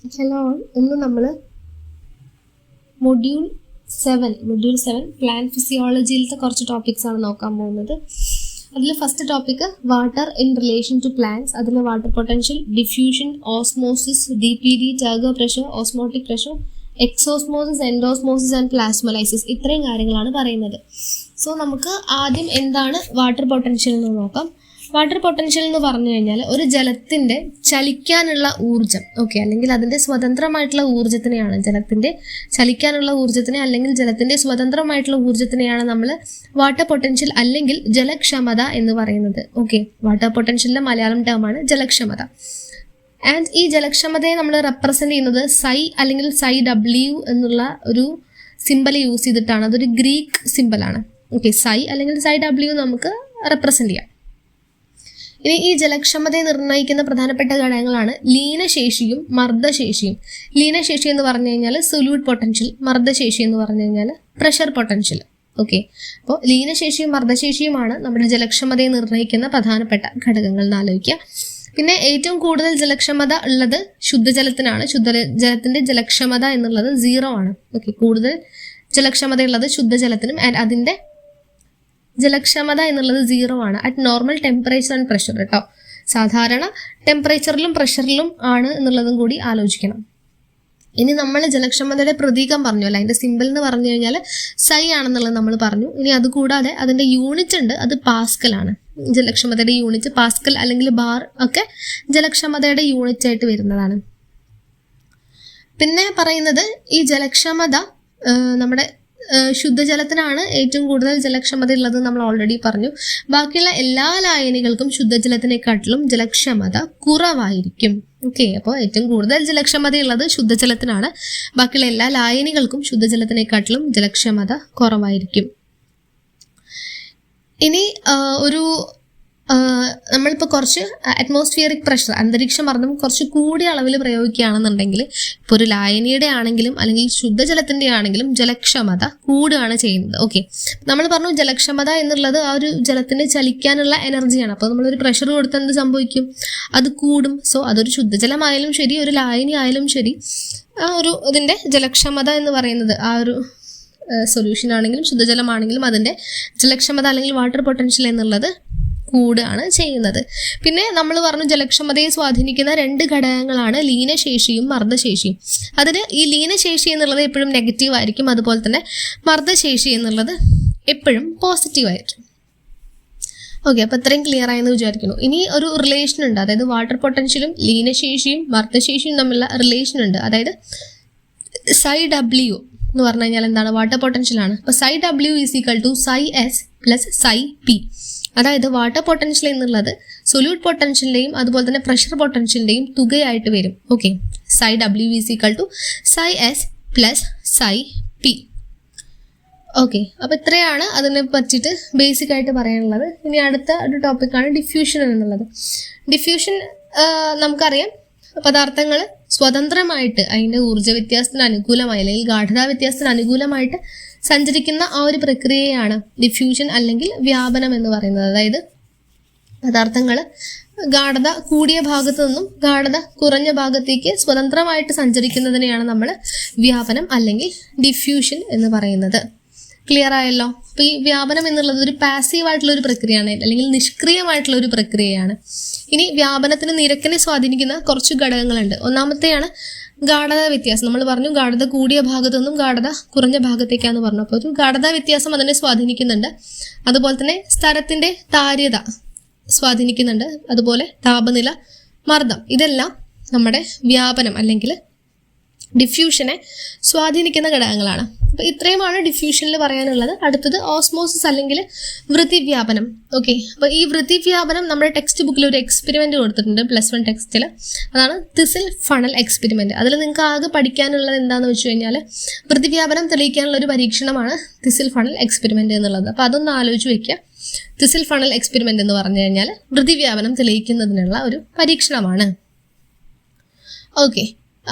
Hello, ഇന്ന് നമ്മൾ module 7 plant ഫിസിയോളജിയിലത്തെ കുറച്ച് ടോപ്പിക്സ് ആണ് നോക്കാൻ പോകുന്നത്. അതിൽ first topic water in relation to plants. അതിൽ water potential, diffusion, osmosis, DPD, turgor pressure, osmotic pressure, exosmosis, endosmosis and plasmolysis, ഇത്രയും കാര്യങ്ങളാണ് പറയുന്നത്. സോ നമുക്ക് ആദ്യം എന്താണ് വാട്ടർ പൊട്ടൻഷ്യൽ എന്ന് നോക്കാം. വാട്ടർ പൊട്ടൻഷ്യൽ എന്ന് പറഞ്ഞു കഴിഞ്ഞാൽ ഒരു ജലത്തിൻ്റെ ചലിക്കാനുള്ള ഊർജം, അല്ലെങ്കിൽ അതിൻ്റെ സ്വതന്ത്രമായിട്ടുള്ള ഊർജത്തിനെയാണ്, ജലത്തിൻ്റെ ചലിക്കാനുള്ള ഊർജത്തിനെ അല്ലെങ്കിൽ ജലത്തിൻ്റെ സ്വതന്ത്രമായിട്ടുള്ള ഊർജത്തിനെയാണ് നമ്മൾ വാട്ടർ പൊട്ടൻഷ്യൽ അല്ലെങ്കിൽ ജലക്ഷമത എന്ന് പറയുന്നത്. വാട്ടർ പൊട്ടൻഷ്യലിൻ്റെ മലയാളം ടേമാണ് ജലക്ഷമത. ആൻഡ് ഈ ജലക്ഷമതയെ നമ്മൾ റെപ്രസെൻ്റ് ചെയ്യുന്നത് സൈ അല്ലെങ്കിൽ സൈ W എന്നുള്ള ഒരു സിമ്പൽ യൂസ് ചെയ്തിട്ടാണ്. അതൊരു ഗ്രീക്ക് സിമ്പലാണ്. സൈ അല്ലെങ്കിൽ സൈ W നമുക്ക് റെപ്രസെൻ്റ് ചെയ്യാം. ഇനി ഈ ജലക്ഷമതയെ നിർണ്ണയിക്കുന്ന പ്രധാനപ്പെട്ട ഘടകങ്ങളാണ് ലീനശേഷിയും മർദ്ദശേഷിയും. ലീനശേഷി എന്ന് പറഞ്ഞു കഴിഞ്ഞാൽ സൊല്യൂട്ട് പൊട്ടൻഷ്യൽ, മർദ്ദശേഷി എന്ന് പറഞ്ഞു കഴിഞ്ഞാൽ പ്രഷർ പൊട്ടൻഷ്യൽ. അപ്പോൾ ലീനശേഷിയും മർദ്ദശേഷിയുമാണ് നമ്മുടെ ജലക്ഷമതയെ നിർണ്ണയിക്കുന്ന പ്രധാനപ്പെട്ട ഘടകങ്ങൾ എന്ന് ആലോചിക്കുക. പിന്നെ ഏറ്റവും കൂടുതൽ ജലക്ഷമത ഉള്ളത് ശുദ്ധജലത്തിനാണ്. ശുദ്ധജലത്തിന്റെ ജലക്ഷമത എന്നുള്ളത് 0 ആണ്. കൂടുതൽ ജലക്ഷമതയുള്ളത് ശുദ്ധജലത്തിനും. ആൻഡ് അതിന്റെ ജലക്ഷമത എന്നുള്ളത് 0 ആണ് at normal temperature and pressure. സാധാരണ ടെമ്പറേച്ചറിലും പ്രഷറിലും ആണ് എന്നുള്ളതും കൂടി ആലോചിക്കണം. ഇനി നമ്മൾ ജലക്ഷമതയുടെ പ്രതീകം പറഞ്ഞു, അല്ല അതിന്റെ സിമ്പിൾ എന്ന് പറഞ്ഞു കഴിഞ്ഞാൽ സൈ ആണെന്നുള്ളത് നമ്മൾ പറഞ്ഞു. ഇനി അതുകൂടാതെ അതിന്റെ യൂണിറ്റ് ഉണ്ട്, അത് പാസ്കൽ ആണ്. ജലക്ഷമതയുടെ യൂണിറ്റ് പാസ്കൽ അല്ലെങ്കിൽ ബാർ ഒക്കെ ജലക്ഷമതയുടെ യൂണിറ്റ് ആയിട്ട് വരുന്നതാണ്. പിന്നെ പറയുന്നത് ഈ ജലക്ഷമത നമ്മുടെ ശുദ്ധജലത്തിനാണ് ഏറ്റവും കൂടുതൽ ജലക്ഷമത ഉള്ളത് നമ്മൾ ഓൾറെഡി പറഞ്ഞു. ബാക്കിയുള്ള എല്ലാ ലായനികൾക്കും ശുദ്ധജലത്തിനെക്കാട്ടിലും ജലക്ഷമത കുറവായിരിക്കും. അപ്പോൾ ഏറ്റവും കൂടുതൽ ജലക്ഷമതയുള്ളത് ശുദ്ധജലത്തിനാണ്. ബാക്കിയുള്ള എല്ലാ ലായനികൾക്കും ശുദ്ധജലത്തിനെക്കാട്ടിലും ജലക്ഷമത കുറവായിരിക്കും. ഇനി നമ്മളിപ്പോൾ കുറച്ച് അറ്റ്മോസ്ഫിയറിക് പ്രഷർ, അന്തരീക്ഷ മർദ്ദം കുറച്ച് കൂടിയ അളവിൽ പ്രയോഗിക്കുകയാണെന്നുണ്ടെങ്കിൽ, ഇപ്പോൾ ഒരു ലായനിയുടെ ആണെങ്കിലും അല്ലെങ്കിൽ ശുദ്ധജലത്തിൻ്റെ ആണെങ്കിലും ജലക്ഷമത കൂടുകയാണ് ചെയ്യുന്നത്. നമ്മൾ പറഞ്ഞു ജലക്ഷമത എന്നുള്ളത് ആ ഒരു ജലത്തിന് ചലിക്കാനുള്ള എനർജിയാണ്. അപ്പോൾ നമ്മളൊരു പ്രഷർ കൊടുത്താൽ എന്ത് സംഭവിക്കും? അത് കൂടും. സോ അതൊരു ശുദ്ധജലമായാലും ശരി, ഒരു ലായനി ആയാലും ശരി, ഇതിൻ്റെ ജലക്ഷമത എന്ന് പറയുന്നത് ആ ഒരു സൊല്യൂഷൻ ആണെങ്കിലും ശുദ്ധജലമാണെങ്കിലും അതിൻ്റെ ജലക്ഷമത അല്ലെങ്കിൽ വാട്ടർ പൊട്ടൻഷ്യൽ എന്നുള്ളത് കൂടുകയാണ് ചെയ്യുന്നത്. പിന്നെ നമ്മൾ പറഞ്ഞു ജലക്ഷമതയെ സ്വാധീനിക്കുന്ന 2 ഘടകങ്ങളാണ് ലീനശേഷിയും മർദ്ദശേഷിയും. അതിന് ഈ ലീനശേഷി എന്നുള്ളത് എപ്പോഴും നെഗറ്റീവ് ആയിരിക്കും, അതുപോലെ തന്നെ മർദ്ദശേഷി എന്നുള്ളത് എപ്പോഴും പോസിറ്റീവ് ആയിരിക്കും. അപ്പോൾ ഇത്രയും ക്ലിയർ ആയെന്ന് വിചാരിക്കുന്നു. ഇനി ഒരു റിലേഷൻ ഉണ്ട്, അതായത് വാട്ടർ പൊട്ടൻഷ്യലും ലീനശേഷിയും മർദ്ദശേഷിയും തമ്മിലുള്ള റിലേഷൻ ഉണ്ട്. അതായത് സൈ W എന്ന് പറഞ്ഞു കഴിഞ്ഞാൽ എന്താണ്? വാട്ടർ പൊട്ടൻഷ്യൽ ആണ്. അപ്പോൾ സൈ W = സൈ S + സൈ P. അതായത് വാട്ടർ പൊട്ടൻഷ്യൽ എന്നുള്ളത് സൊല്യൂട്ട് പൊട്ടൻഷ്യലിൻ്റെയും അതുപോലെ തന്നെ പ്രഷർ പൊട്ടൻഷ്യലിൻ്റെയും തുകയായിട്ട് വരും. സൈ W = സൈ S + സൈ P. അപ്പോൾ ഇത്രയാണ് അതിനെ പറ്റിയിട്ട് ബേസിക് ആയിട്ട് പറയാനുള്ളത്. ഇനി അടുത്ത ഒരു ടോപ്പിക്കാണ് ഡിഫ്യൂഷൻ എന്നുള്ളത്. ഡിഫ്യൂഷൻ നമുക്കറിയാം, പദാർത്ഥങ്ങൾ സ്വതന്ത്രമായിട്ട് അതിൻ്റെ ഊർജ്ജ വ്യത്യാസത്തിന് അനുകൂലമായി അല്ലെങ്കിൽ ഗാഠതാ വ്യത്യാസത്തിന് അനുകൂലമായിട്ട് സഞ്ചരിക്കുന്ന ആ ഒരു പ്രക്രിയയാണ് ഡിഫ്യൂഷൻ അല്ലെങ്കിൽ വ്യാപനം എന്ന് പറയുന്നത്. അതായത് പദാർത്ഥങ്ങൾ ഗാഠത കൂടിയ ഭാഗത്തു നിന്നും ഗാഠത കുറഞ്ഞ ഭാഗത്തേക്ക് സ്വതന്ത്രമായിട്ട് സഞ്ചരിക്കുന്നതിനെയാണ് നമ്മൾ വ്യാപനം അല്ലെങ്കിൽ ഡിഫ്യൂഷൻ എന്ന് പറയുന്നത്. ക്ലിയർ ആയല്ലോ? അപ്പോൾ ഈ വ്യാപനം എന്നുള്ളത് ഒരു പാസീവായിട്ടുള്ള ഒരു പ്രക്രിയയാണ് അല്ലെങ്കിൽ നിഷ്ക്രിയമായിട്ടുള്ള ഒരു പ്രക്രിയയാണ്. ഇനി വ്യാപനത്തിന് നിരക്കിനെ സ്വാധീനിക്കുന്ന കുറച്ച് ഘടകങ്ങളുണ്ട്. ഒന്നാമത്തെയാണ് ഗാഠത വ്യത്യാസം. നമ്മൾ പറഞ്ഞു ഗാഠത കൂടിയ ഭാഗത്തു നിന്നും ഗാഠത കുറഞ്ഞ ഭാഗത്തേക്കാന്ന് പറഞ്ഞു. അപ്പോൾ ഒരു ഗാഠത വ്യത്യാസം അതിനെ സ്വാധീനിക്കുന്നുണ്ട്. അതുപോലെ തന്നെ സ്ഥലത്തിൻ്റെ താര്യത സ്വാധീനിക്കുന്നുണ്ട്. അതുപോലെ താപനില, മർദ്ദം, ഇതെല്ലാം നമ്മുടെ വ്യാപനം അല്ലെങ്കിൽ ഡിഫ്യൂഷനെ സ്വാധീനിക്കുന്ന ഘടകങ്ങളാണ്. അപ്പോൾ ഇത്രയുമാണ് ഡിഫ്യൂഷനിൽ പറയാനുള്ളത്. അടുത്തത് ഓസ്മോസിസ് അല്ലെങ്കിൽ വൃത്തിവ്യാപനം. അപ്പോൾ ഈ വൃത്തിവ്യാപനം നമ്മുടെ ടെക്സ്റ്റ് ബുക്കിൽ ഒരു എക്സ്പെരിമെന്റ് കൊടുത്തിട്ടുണ്ട്, +1 ടെക്സ്റ്റിൽ. അതാണ് തിസിൽ ഫണൽ എക്സ്പെരിമെന്റ്. അതിൽ നിങ്ങൾക്ക് ആകെ പഠിക്കാനുള്ളത് എന്താണെന്ന് വെച്ച് കഴിഞ്ഞാൽ വൃത്തിവ്യാപനം തെളിയിക്കാനുള്ള ഒരു പരീക്ഷണമാണ് തിസിൽ ഫണൽ എക്സ്പെരിമെന്റ് എന്നുള്ളത്. അപ്പോൾ അതൊന്ന് ആലോചിച്ച് വെക്കുക. തിസിൽ ഫണൽ എക്സ്പെരിമെന്റ് എന്ന് പറഞ്ഞു കഴിഞ്ഞാൽ വൃത്തിവ്യാപനം തെളിയിക്കുന്നതിനുള്ള ഒരു പരീക്ഷണമാണ്.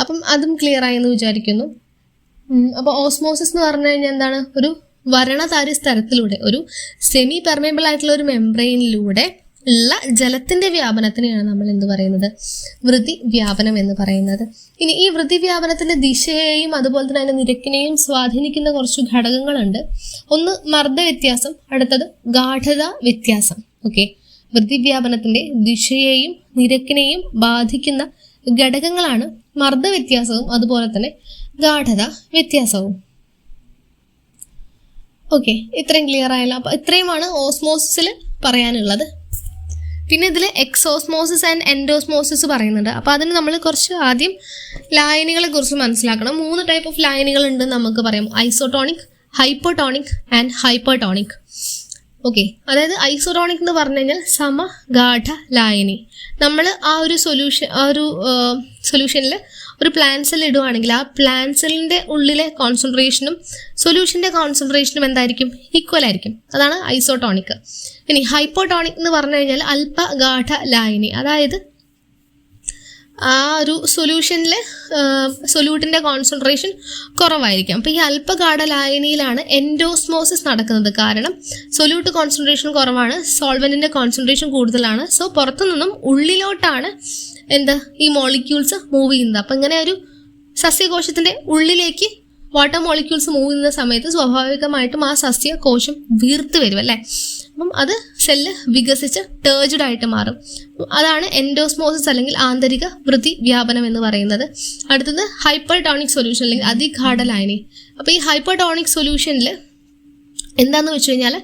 അപ്പം അതും ക്ലിയർ ആയെന്ന് വിചാരിക്കുന്നു. അപ്പോൾ ഓസ്മോസിസ് എന്ന് പറഞ്ഞു കഴിഞ്ഞാൽ എന്താണ്? ഒരു വരണതാരി സ്ഥലത്തിലൂടെ, ഒരു സെമി പെർമേബിൾ ആയിട്ടുള്ള ഒരു മെംബ്രെയിനിലൂടെ ഉള്ള ജലത്തിന്റെ വ്യാപനത്തിനെയാണ് നമ്മൾ എന്ത് പറയുന്നത്? വൃതിവ്യാപനം എന്ന് പറയുന്നത്. ഇനി ഈ വൃതിവ്യാപനത്തിന്റെ ദിശയെയും അതുപോലെ തന്നെ അതിന്റെ നിരക്കിനെയും സ്വാധീനിക്കുന്ന കുറച്ച് ഘടകങ്ങളുണ്ട്. ഒന്ന് മർദ്ദ വ്യത്യാസം, അടുത്തത് ഗാഠത വ്യത്യാസം. ഓക്കെ, വൃതിവ്യാപനത്തിന്റെ ദിശയെയും നിരക്കിനെയും ബാധിക്കുന്ന ഘടകങ്ങളാണ് മർദ്ദ വ്യത്യാസവും അതുപോലെ തന്നെ ഗാഠത വ്യത്യാസവും. ഓക്കെ, ഇത്രയും ക്ലിയർ ആയല്ലോ. അപ്പോൾ ഇത്രയുമാണ് ഓസ്മോസിസിൽ പറയാനുള്ളത്. പിന്നെ ഇതിൽ എക്സോസ്മോസിസ് ആൻഡ് എൻഡോസ്മോസിസ് പറയുന്നുണ്ട്. അപ്പോൾ അതിന് നമ്മൾ കുറച്ച് ആദ്യം ലായനികളെ കുറിച്ച് മനസ്സിലാക്കണം. 3 ടൈപ്പ് ഓഫ് ലായനികൾ ഉണ്ടെന്ന് നമുക്ക് പറയാം. Isotonic, hypotonic and hypertonic. Okay, അതായത് ഐസോട്ടോണിക് എന്ന് പറഞ്ഞു കഴിഞ്ഞാൽ സമഗാഠ ലായനി. നമ്മൾ ആ ഒരു സൊല്യൂഷനിൽ ഒരു പ്ലാന്റ് സെൽ ഇടുവാണെങ്കിൽ ആ പ്ലാന്റ് സെല്ലിൻ്റെ ഉള്ളിലെ കോൺസെൻട്രേഷനും സൊല്യൂഷൻ്റെ കോൺസെൻട്രേഷനും എന്തായിരിക്കും? ഈക്വൽ ആയിരിക്കും. അതാണ് ഐസോട്ടോണിക്. ഇനി ഹൈപ്പോട്ടോണിക് എന്ന് പറഞ്ഞു കഴിഞ്ഞാൽ അല്പഗാഠ ലായനി. അതായത് ആ ഒരു സൊല്യൂഷനിൽ സൊല്യൂട്ടിൻ്റെ കോൺസെൻട്രേഷൻ കുറവായിരിക്കും. അപ്പോൾ ഈ അല്പഗാഠ ലായനിയിലാണ് എൻഡോസ്മോസിസ് നടക്കുന്നത്. കാരണം സൊല്യൂട്ട് കോൺസെൻട്രേഷൻ കുറവാണ്, സോൾവെൻറ്റിൻ്റെ കോൺസെൻട്രേഷൻ കൂടുതലാണ്. സോ പുറത്തു നിന്നും ഉള്ളിലോട്ടാണ് ഈ മോളിക്യൂൾസ് മൂവ് ചെയ്യുന്നത്. അപ്പം ഇങ്ങനെ ഒരു സസ്യകോശത്തിൻ്റെ ഉള്ളിലേക്ക് വാട്ടർ മോളിക്യൂൾസ് മൂവ് ചെയ്യുന്ന സമയത്ത് സ്വാഭാവികമായിട്ടും ആ സസ്യകോശം വീർത്ത് വരും അല്ലേ. അപ്പം അത് സെല്ല് വികസിച്ച് ടേർജ്ഡ് ആയിട്ട് മാറും. അതാണ് എൻഡോസ്മോസിസ് അല്ലെങ്കിൽ ആന്തരിക വൃതിവ്യാപനം എന്ന് പറയുന്നത്. അടുത്തത് ഹൈപ്പർടോണിക് സൊല്യൂഷൻ അല്ലെങ്കിൽ അതിഗാഠ ലായനി. അപ്പോൾ ഈ ഹൈപ്പർടോണിക് സൊല്യൂഷനിൽ എന്താണെന്ന് വെച്ച് കഴിഞ്ഞാൽ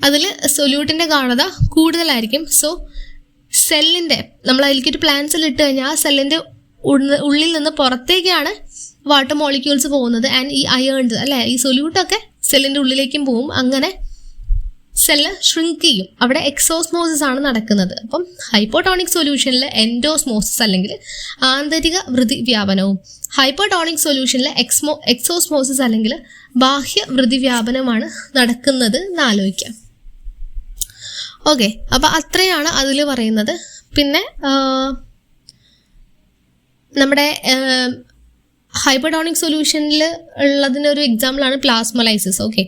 അതിൽ സൊല്യൂട്ടിൻ്റെ ഗാഠത കൂടുതലായിരിക്കും. സോ സെല്ലിൻ്റെ നമ്മൾ അതിലേക്കൊരു പ്ലാന്റ് സെൽ ഇട്ട് കഴിഞ്ഞാൽ ആ സെല്ലിൻ്റെ ഉള്ളിൽ നിന്ന് പുറത്തേക്കാണ് വാട്ടർ മോളിക്യൂൾസ് പോകുന്നത്. ആൻഡ് ഈ അയേൺസ് അല്ലേ, ഈ സൊല്യൂട്ടൊക്കെ സെല്ലിൻ്റെ ഉള്ളിലേക്കും പോവും. അങ്ങനെ സെല്ല് ഷ്രിങ്ക് ചെയ്യും. അവിടെ എക്സോസ്മോസിസ് ആണ് നടക്കുന്നത്. അപ്പം ഹൈപ്പോട്ടോണിക് സൊല്യൂഷനിൽ എൻഡോസ്മോസിസ് അല്ലെങ്കിൽ ആന്തരിക വൃതിവ്യാപനവും ഹൈപ്പോട്ടോണിക് സൊല്യൂഷനിൽ എക്സോസ്മോസിസ് അല്ലെങ്കിൽ ബാഹ്യ വൃതിവ്യാപനമാണ് നടക്കുന്നത് എന്ന് ആലോചിക്കാം. ഓക്കെ, അപ്പോൾ അത്രയാണ് അതിൽ പറയുന്നത്. പിന്നെ നമ്മുടെ ഹൈപ്പർടോണിക് സൊല്യൂഷനിൽ ഉള്ളതിനൊരു എക്സാമ്പിളാണ് പ്ലാസ്മോലൈസിസ്. ഓക്കെ,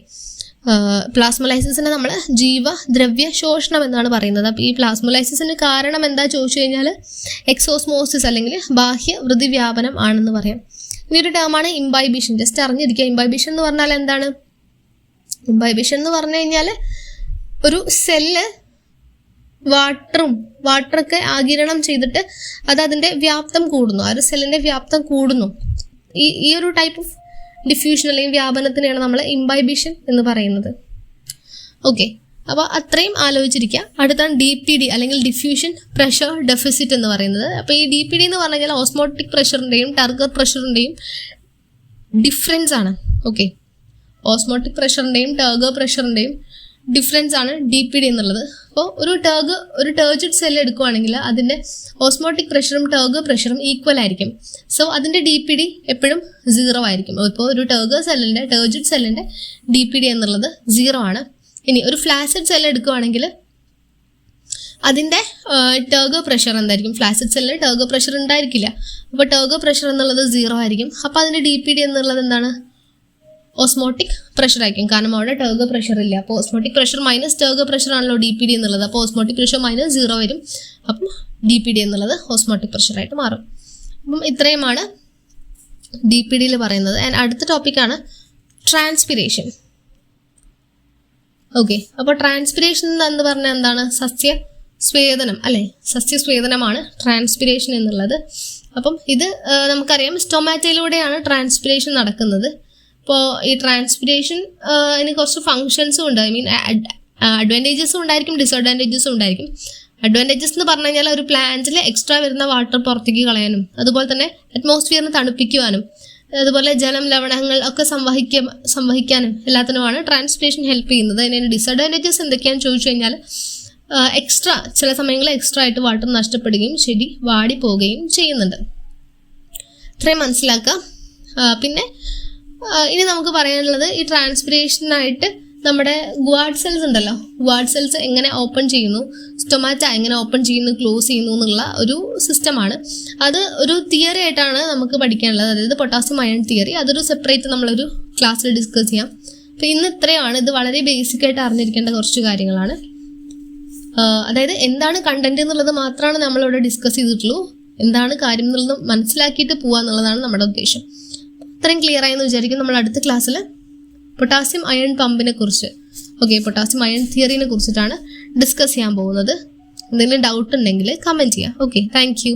പ്ലാസ്മോലൈസിസിനെ നമ്മൾ ജീവദ്രവ്യ ശോഷണം എന്നാണ് പറയുന്നത്. അപ്പോൾ ഈ പ്ലാസ്മോലൈസിസിന് കാരണം എന്താ ചോദിച്ചു കഴിഞ്ഞാൽ എക്സോസ്മോസിസ് അല്ലെങ്കിൽ ബാഹ്യ വൃതിവ്യാപനം ആണെന്ന് പറയാം. ഇനി ഒരു ടേമാണ് ഇംബൈബിഷൻ. ജസ്റ്റ് അറിഞ്ഞിരിക്കുക, ഇംബൈബിഷൻ എന്ന് പറഞ്ഞാൽ എന്താണ്? ഇംബൈബിഷൻ എന്ന് പറഞ്ഞു കഴിഞ്ഞാൽ ഒരു സെല്ല് വാട്ടറൊക്കെ ആഗിരണം ചെയ്തിട്ട് അത് അതിൻ്റെ വ്യാപ്തം കൂടുന്നു, ആ ഒരു സെല്ലിൻ്റെ വ്യാപ്തം കൂടുന്നു. ഈ ഒരു ടൈപ്പ് ഓഫ് ഡിഫ്യൂഷൻ അല്ലെങ്കിൽ വ്യാപനത്തിനെയാണ് നമ്മൾ ഇംബൈബിഷൻ എന്ന് പറയുന്നത്. ഓക്കെ, അപ്പോൾ അത്രയും ആലോചിച്ചിരിക്കുക. അടുത്താണ് DPD അല്ലെങ്കിൽ ഡിഫ്യൂഷൻ പ്രഷർ ഡെഫിസിറ്റ് എന്ന് പറയുന്നത്. അപ്പോൾ ഈ DPD എന്ന് പറഞ്ഞു കഴിഞ്ഞാൽ ഓസ്മോട്ടിക് പ്രഷറിൻ്റെയും ടർഗർ പ്രഷറിൻ്റെയും ഡിഫറൻസ് ആണ്. ഓക്കെ, ഓസ്മോട്ടിക് പ്രഷറിൻ്റെയും ടർഗർ പ്രഷറിൻ്റെയും ഡിഫറൻസ് ആണ് DPD എന്നുള്ളത്. അപ്പോൾ ഒരു ടേർജിഡ് സെല്ല് എടുക്കുകയാണെങ്കിൽ അതിൻ്റെ ഓസ്മോട്ടിക് പ്രഷറും ടർഗർ പ്രഷറും ഈക്വൽ ആയിരിക്കും. സോ അതിൻ്റെ DPD എപ്പോഴും 0 ആയിരിക്കും. ഇപ്പോൾ ഒരു ടേർജിഡ് സെല്ലിൻ്റെ DPD എന്നുള്ളത് 0 ആണ്. ഇനി ഒരു ഫ്ലാസിഡ് സെല്ല് എടുക്കുകയാണെങ്കിൽ അതിൻ്റെ ടർഗർ പ്രഷർ എന്തായിരിക്കും? ഫ്ലാസിഡ് സെല്ലിൽ ടർഗർ പ്രഷർ ഉണ്ടായിരിക്കില്ല. അപ്പോൾ ടർഗർ പ്രഷർ എന്നുള്ളത് 0 ആയിരിക്കും. അപ്പോൾ അതിൻ്റെ DPD എന്നുള്ളത് എന്താണ്? ഓസ്മോട്ടിക് പ്രഷർ ആയിരിക്കും. കാരണം അവിടെ ടർഗർ പ്രഷർ ഇല്ല. അപ്പോൾ osmotic pressure minus turgor pressure ആണല്ലോ DPD എന്നുള്ളത്. അപ്പോൾ ഓസ്മോട്ടിക് പ്രഷർ -0 വരും. അപ്പം DPD എന്നുള്ളത് ഓസ്മോട്ടിക് പ്രഷറായിട്ട് മാറും. അപ്പം ഇത്രയുമാണ് DPDയിൽ പറയുന്നത്. ആൻഡ് അടുത്ത ടോപ്പിക്കാണ് ട്രാൻസ്പിരേഷൻ. ഓക്കെ, അപ്പോൾ ട്രാൻസ്പിരേഷൻ എന്ന് പറഞ്ഞാൽ എന്താണ്? സസ്യസ്വേദനം അല്ലേ, സസ്യസ്വേദനമാണ് ട്രാൻസ്പിരേഷൻ എന്നുള്ളത്. അപ്പം ഇത് നമുക്കറിയാം, സ്റ്റൊമാറ്റയിലൂടെയാണ് ട്രാൻസ്പിരേഷൻ നടക്കുന്നത്. ഇപ്പോൾ ഈ ട്രാൻസ്പിരേഷൻ അതിന് കുറച്ച് ഫങ്ഷൻസും ഉണ്ട്. ഐ മീൻ അഡ്വാൻറ്റേജസും ഉണ്ടായിരിക്കും, ഡിസഡ്വാൻറ്റേജസും ഉണ്ടായിരിക്കും. അഡ്വാൻറ്റേജസ് എന്ന് പറഞ്ഞു കഴിഞ്ഞാൽ ഒരു പ്ലാന്റിൽ എക്സ്ട്രാ വരുന്ന വാട്ടർ പുറത്തേക്ക് കളയാനും അതുപോലെ തന്നെ അറ്റ്മോസ്ഫിയറിന് തണുപ്പിക്കുവാനും അതുപോലെ ജലം, ലവണങ്ങൾ ഒക്കെ സംവഹിക്കാനും എല്ലാത്തിനുമാണ് ട്രാൻസ്പിരേഷൻ ഹെൽപ്പ് ചെയ്യുന്നത്. അതിന് ഡിസഡ്വാൻറ്റേജസ് എന്തൊക്കെയാണെന്ന് ചോദിച്ചു കഴിഞ്ഞാൽ ചില സമയങ്ങളിൽ എക്സ്ട്രാ ആയിട്ട് വാട്ടർ നഷ്ടപ്പെടുകയും ചെടി വാടി പോവുകയും ചെയ്യുന്നുണ്ട്. ഇത്രയും മനസ്സിലാക്കുക. പിന്നെ ഇനി നമുക്ക് പറയാനുള്ളത് ഈ ട്രാൻസ്പിരേഷനായിട്ട് നമ്മുടെ ഗുവാഡ് സെൽസ് ഉണ്ടല്ലോ, ഗുവാഡ് സെൽസ് എങ്ങനെ ഓപ്പൺ ചെയ്യുന്നു, സ്റ്റൊമാറ്റ എങ്ങനെ ഓപ്പൺ ചെയ്യുന്നു, ക്ലോസ് ചെയ്യുന്നു എന്നുള്ള ഒരു സിസ്റ്റമാണ്. അത് ഒരു തിയറി ആയിട്ടാണ് നമുക്ക് പഠിക്കാനുള്ളത്, അതായത് പൊട്ടാസ്യം അയൺ തിയറി. അതൊരു സെപ്പറേറ്റ് നമ്മളൊരു ക്ലാസ്സിൽ ഡിസ്കസ് ചെയ്യാം. അപ്പോൾ ഇന്ന് ഇത്രയാണ്. ഇത് വളരെ ബേസിക് ആയിട്ട് അറിഞ്ഞിരിക്കേണ്ട കുറച്ച് കാര്യങ്ങളാണ്. അതായത് എന്താണ് കണ്ടന്റ് എന്നുള്ളത് മാത്രമാണ് നമ്മളിവിടെ ഡിസ്കസ് ചെയ്തിട്ടുള്ളൂ. എന്താണ് കാര്യം എന്നുള്ളത് മനസ്സിലാക്കിയിട്ട് പോവുക എന്നുള്ളതാണ് നമ്മുടെ ഉദ്ദേശം. അത്രയും ക്ലിയർ ആയെന്ന് വിചാരിക്കും. നമ്മൾ അടുത്ത ക്ലാസ്സിൽ പൊട്ടാസ്യം അയൺ പമ്പിനെ കുറിച്ച്, പൊട്ടാസ്യം അയൺ തിയറിനെ കുറിച്ചിട്ടാണ് ഡിസ്കസ് ചെയ്യാൻ പോകുന്നത്. എന്തെങ്കിലും ഡൗട്ട് ഉണ്ടെങ്കിൽ കമൻറ്റ് ചെയ്യാം. Thank you.